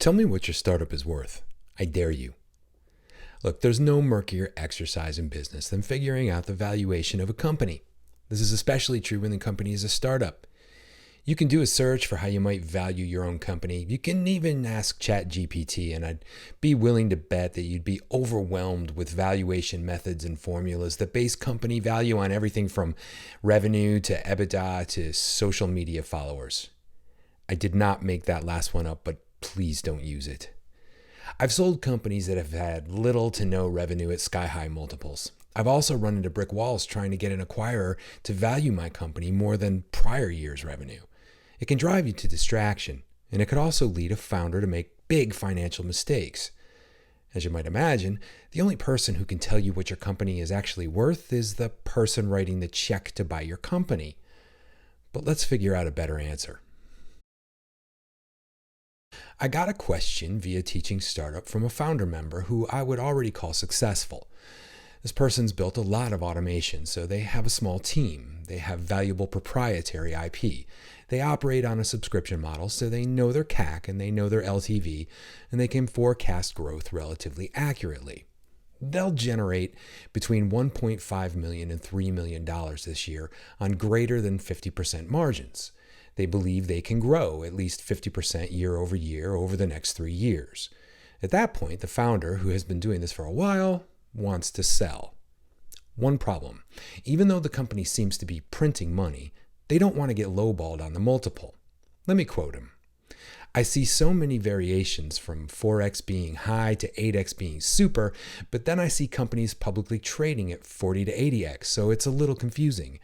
Tell me what your startup is worth. I dare you. Look, there's no murkier exercise in business than figuring out the valuation of a company. This is especially true when the company is a startup. You can do a search for how you might value your own company. You can even ask ChatGPT, and I'd be willing to bet that you'd be overwhelmed with valuation methods and formulas that base company value on everything from revenue to EBITDA to social media followers. I did not make that last one up, but please don't use it. I've sold companies that have had little to no revenue at sky-high multiples. I've also run into brick walls trying to get an acquirer to value my company more than prior year's revenue. It can drive you to distraction, and it could also lead a founder to make big financial mistakes. As you might imagine, the only person who can tell you what your company is actually worth is the person writing the check to buy your company. But let's figure out a better answer. I got a question via Teaching Startup from a founder member who I would already call successful. This person's built a lot of automation, so they have a small team. They have valuable proprietary IP. They operate on a subscription model, so they know their CAC and they know their LTV, and they can forecast growth relatively accurately. They'll generate between $1.5 million and $3 million this year on greater than 50% margins. They believe they can grow at least 50% year over year over the next 3 years. At that point, the founder, who has been doing this for a while, wants to sell. One problem: even though the company seems to be printing money, they don't want to get lowballed on the multiple. Let me quote him. I see so many variations from 4x being high to 8x being super, but then I see companies publicly trading at 40 to 80x, so it's a little confusing.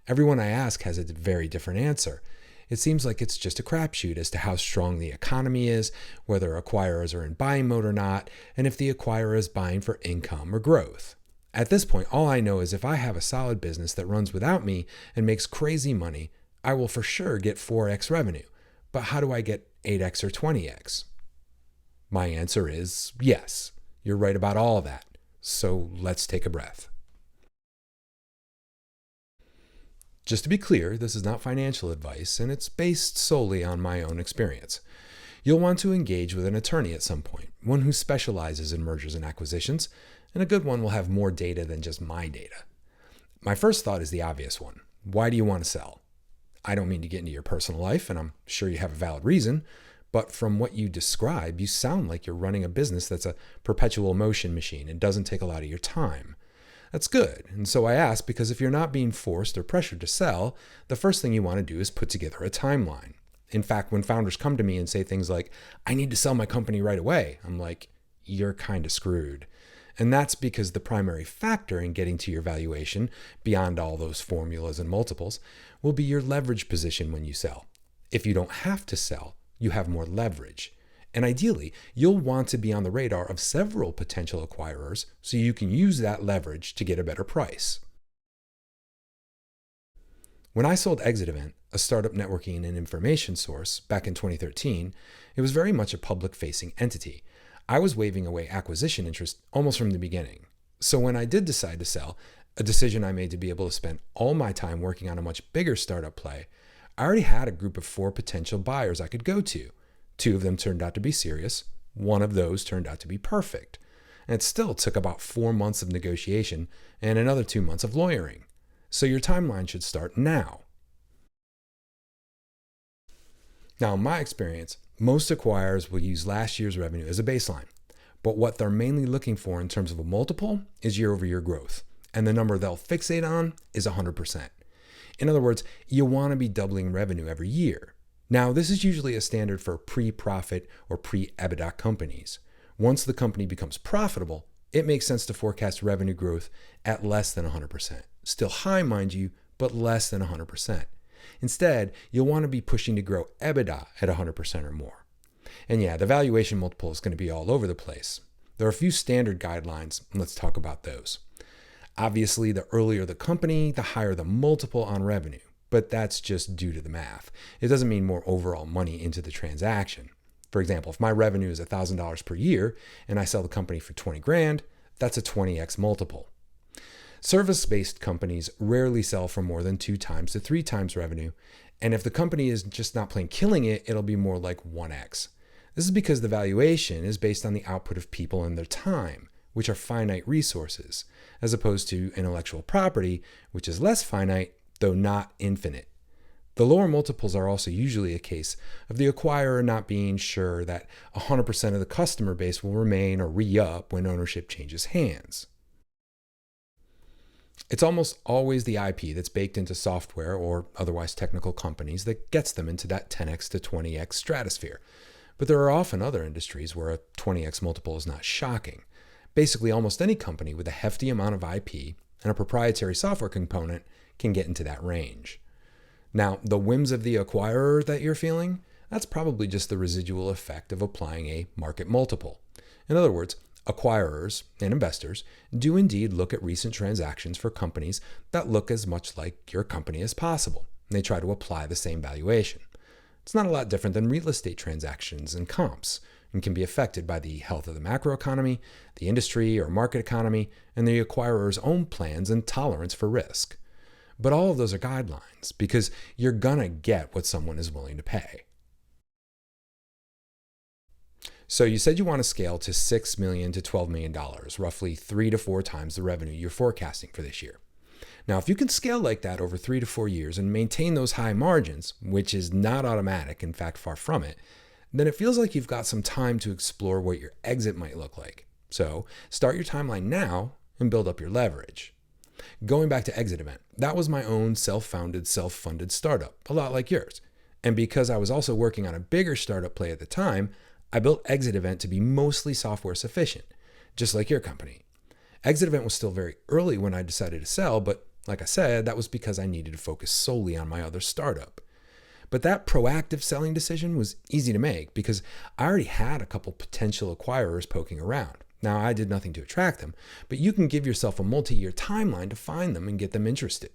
Everyone I ask has a very different answer. It seems like it's just a crapshoot as to how strong the economy is, whether acquirers are in buying mode or not, and if the acquirer is buying for income or growth. At this point, all I know is if I have a solid business that runs without me and makes crazy money, I will for sure get 4x revenue. But how do I get 8x or 20x? My answer is yes, you're right about all of that. So let's take a breath. Just to be clear, this is not financial advice, and it's based solely on my own experience. You'll want to engage with an attorney at some point, one who specializes in mergers and acquisitions, and a good one will have more data than just my data. My first thought is the obvious one. Why do you want to sell? I don't mean to get into your personal life, and I'm sure you have a valid reason, but from what you describe, you sound like you're running a business that's a perpetual motion machine and doesn't take a lot of your time. That's good. And so I ask because if you're not being forced or pressured to sell, the first thing you want to do is put together a timeline. In fact, when founders come to me and say things like, I need to sell my company right away, I'm like, you're kind of screwed. And that's because the primary factor in getting to your valuation, beyond all those formulas and multiples, will be your leverage position when you sell. If you don't have to sell, you have more leverage. And ideally, you'll want to be on the radar of several potential acquirers so you can use that leverage to get a better price. When I sold Exit Event, a startup networking and information source, back in 2013, it was very much a public-facing entity. I was waving away acquisition interest almost from the beginning. So when I did decide to sell, a decision I made to be able to spend all my time working on a much bigger startup play, I already had a group of 4 potential buyers I could go to. 2 of them turned out to be serious. 1 of those turned out to be perfect. And it still took about 4 months of negotiation and another 2 months of lawyering. So your timeline should start now. Now, in my experience, most acquirers will use last year's revenue as a baseline. But what they're mainly looking for in terms of a multiple is year-over-year growth. And the number they'll fixate on is 100%. In other words, you want to be doubling revenue every year. Now, this is usually a standard for pre-profit or pre-EBITDA companies. Once the company becomes profitable, it makes sense to forecast revenue growth at less than 100%. Still high, mind you, but less than 100%. Instead, you'll want to be pushing to grow EBITDA at 100% or more. And yeah, the valuation multiple is going to be all over the place. There are a few standard guidelines, and let's talk about those. Obviously, the earlier the company, the higher the multiple on revenue. But that's just due to the math. It doesn't mean more overall money into the transaction. For example, if my revenue is $1,000 per year and I sell the company for 20 grand, that's a 20x multiple. Service-based companies rarely sell for more than 2 times to 3 times revenue, and if the company is just not plain killing it, it'll be more like 1x. This is because the valuation is based on the output of people and their time, which are finite resources, as opposed to intellectual property, which is less finite, though not infinite. The lower multiples are also usually a case of the acquirer not being sure that 100% of the customer base will remain or re-up when ownership changes hands. It's almost always the IP that's baked into software or otherwise technical companies that gets them into that 10x to 20x stratosphere. But there are often other industries where a 20x multiple is not shocking. Basically, almost any company with a hefty amount of IP and a proprietary software component can get into that range. Now, the whims of the acquirer that you're feeling, that's probably just the residual effect of applying a market multiple. In other words, acquirers and investors do indeed look at recent transactions for companies that look as much like your company as possible, and they try to apply the same valuation. It's not a lot different than real estate transactions and comps, and can be affected by the health of the macroeconomy, the industry or market economy, and the acquirer's own plans and tolerance for risk. But all of those are guidelines, because you're gonna get what someone is willing to pay. So you said you want to scale to $6 million to $12 million, roughly 3 to 4 times the revenue you're forecasting for this year. Now, if you can scale like that over 3 to 4 years and maintain those high margins, which is not automatic, in fact, far from it, then it feels like you've got some time to explore what your exit might look like. So start your timeline now and build up your leverage. Going back to Exit Event, that was my own self-founded, self-funded startup, a lot like yours. And because I was also working on a bigger startup play at the time, I built Exit Event to be mostly software sufficient, just like your company. Exit Event was still very early when I decided to sell, but like I said, that was because I needed to focus solely on my other startup. But that proactive selling decision was easy to make because I already had a couple potential acquirers poking around. Now, I did nothing to attract them, but you can give yourself a multi-year timeline to find them and get them interested.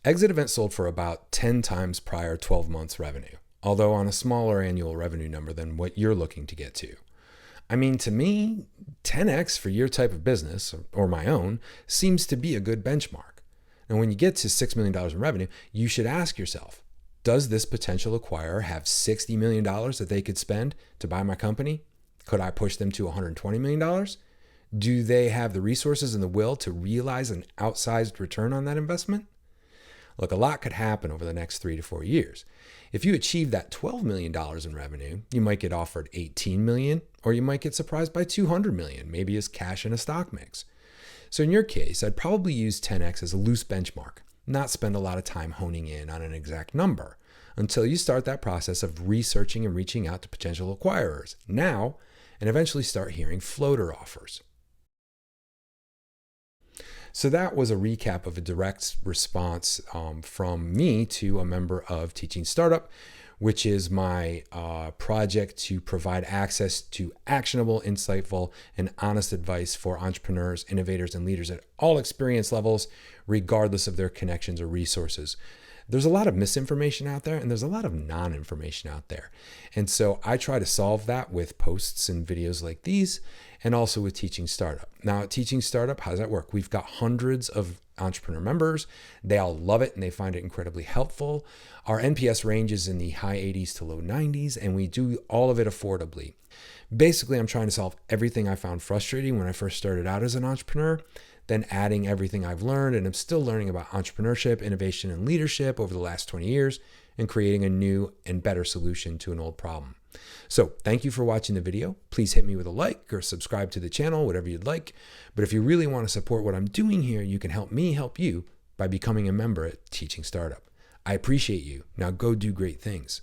Exit Event sold for about 10 times prior 12 months revenue, although on a smaller annual revenue number than what you're looking to get to. I mean, to me, 10x for your type of business, or my own, seems to be a good benchmark. And when you get to $6 million in revenue, you should ask yourself, does this potential acquirer have $60 million that they could spend to buy my company? Could I push them to $120 million? Do they have the resources and the will to realize an outsized return on that investment? Look, a lot could happen over the next 3 to 4 years. If you achieve that $12 million in revenue, you might get offered $18 million, or you might get surprised by $200 million, maybe as cash in a stock mix. So in your case, I'd probably use 10x as a loose benchmark, not spend a lot of time honing in on an exact number until you start that process of researching and reaching out to potential acquirers now, and eventually start hearing floater offers. So that was a recap of a direct response from me to a member of Teaching Startup, which is my project to provide access to actionable, insightful, and honest advice for entrepreneurs, innovators, and leaders at all experience levels, regardless of their connections or resources. There's a lot of misinformation out there, and there's a lot of non-information out there. And so I try to solve that with posts and videos like these, and also with Teaching Startup. Now, at Teaching Startup, how does that work? We've got hundreds of entrepreneur members. They all love it, and they find it incredibly helpful. Our NPS ranges in the high 80s to low 90s, and we do all of it affordably. Basically, I'm trying to solve everything I found frustrating when I first started out as an entrepreneur, then adding everything I've learned and I'm still learning about entrepreneurship, innovation, and leadership over the last 20 years and creating a new and better solution to an old problem. So thank you for watching the video. Please hit me with a like or subscribe to the channel, whatever you'd like. But if you really want to support what I'm doing here, you can help me help you by becoming a member at Teaching Startup. I appreciate you. Now go do great things.